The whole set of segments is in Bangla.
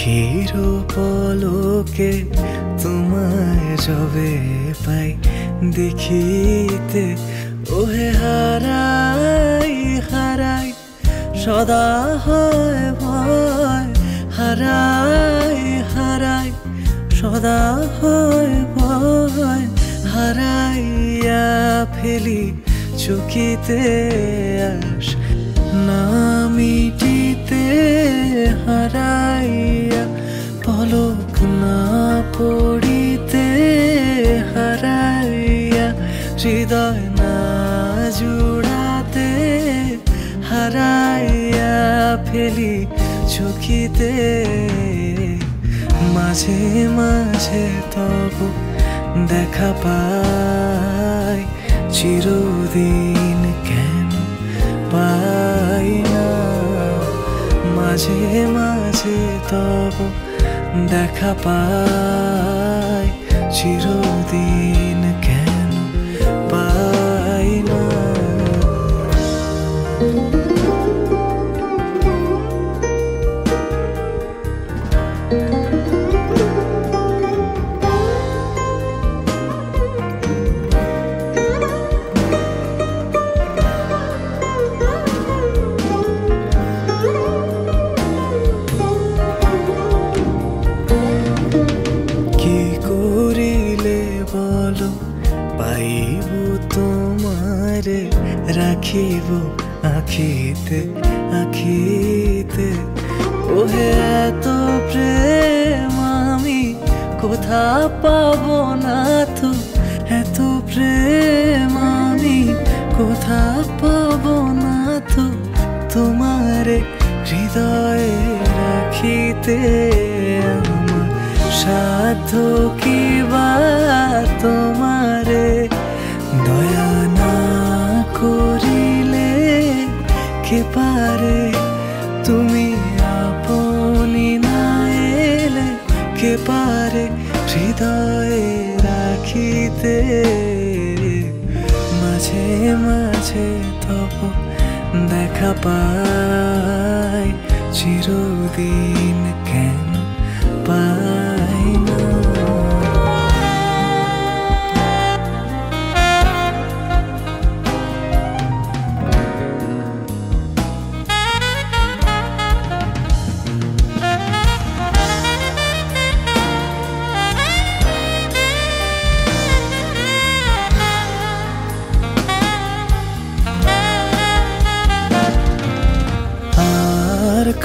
আখির পলকে তোমায় যবে পাই দেখিতে, ওহে হারাই হারাই সদা হয় ভয়, হারাই হারাই সদা হয় ভয়, হারাইয়া ফেলি চকিতে আস না মিটিতে, হারাইয়া পলক না পড়িতে, হারাইয়া হৃদয় না জুড়াতে, হারাইয়া ফেলি চকিতে। মাঝে মাঝে তব দেখা পাই, চিরদিন কেন পাই না। মাঝে মাঝে তব দেখা পাই, চিরদিন কেন পাই না। পাইব তোমারে রাখিব আখিতে আখিতে, ওহে এত প্রেম আমি কোথা পাব না তো, এত প্রেম আমি কোথা পাব না তো, তোমারে হৃদয়ে রাখিতে আমার সাধ্য কি বা তোমারে দয়া না করিলে কে পারে, তুমি আপনি না এলে কে পারে হৃদয়ে রাখিতে। মাঝে মাঝে তব দেখা পাই, চিরদিন কেন পাই না।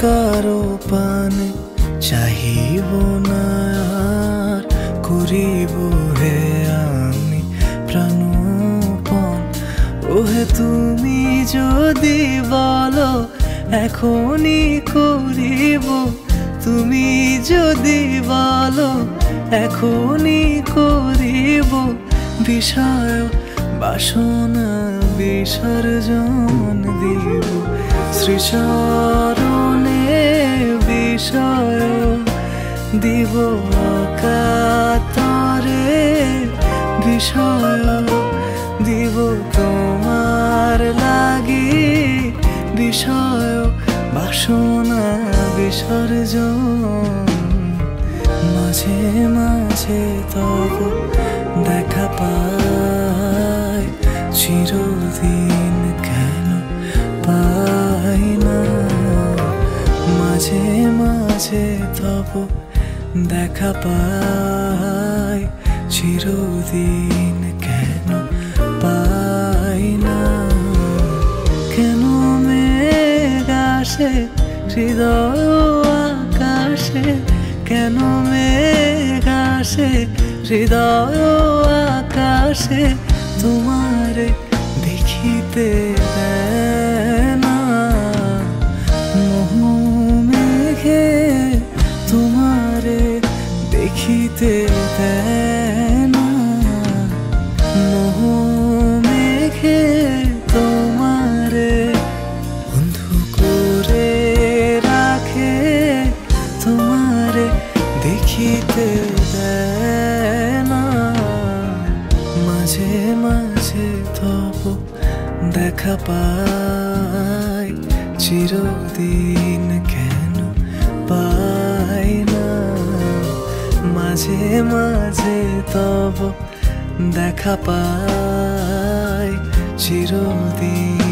কারো পানে চাহিব না আর, করিব হে আমি প্রাণপণ, ওহে তুমি যদি বলো এখনই করিব, তুমি যদি বলো এখনই করিব, বিষয় বাসনা বিসর্জন দিব, শ্রীচরণে বিষয় দিব অকাতরে, বিষয় দিব তোমার লাগি, বিষয় বাসনা বিসর্জন। মাঝে মাঝে তব দেখা পাই, চিরদিন কেন পাই না। মাঝে মাঝে তব দেখা পাই, চিরদিন কেন পাই না। কেন মেঘ আসে হৃদয় আকাশে, কেন মেঘ আসে হৃদয় আকাশে, তোমারে দেখিতে দেয় না। মোহ মেঘে তোমারে দেখিতে দেয় না, মোহ মেঘে তোমারে বন্ধু করে রাখে, তোমারে দেখিতে দেয় না। মাঝে মাঝে তব দেখা পাই, চিরদিন কেন পাই না। মাঝে মাঝে তব দেখা পাই চিরদিন।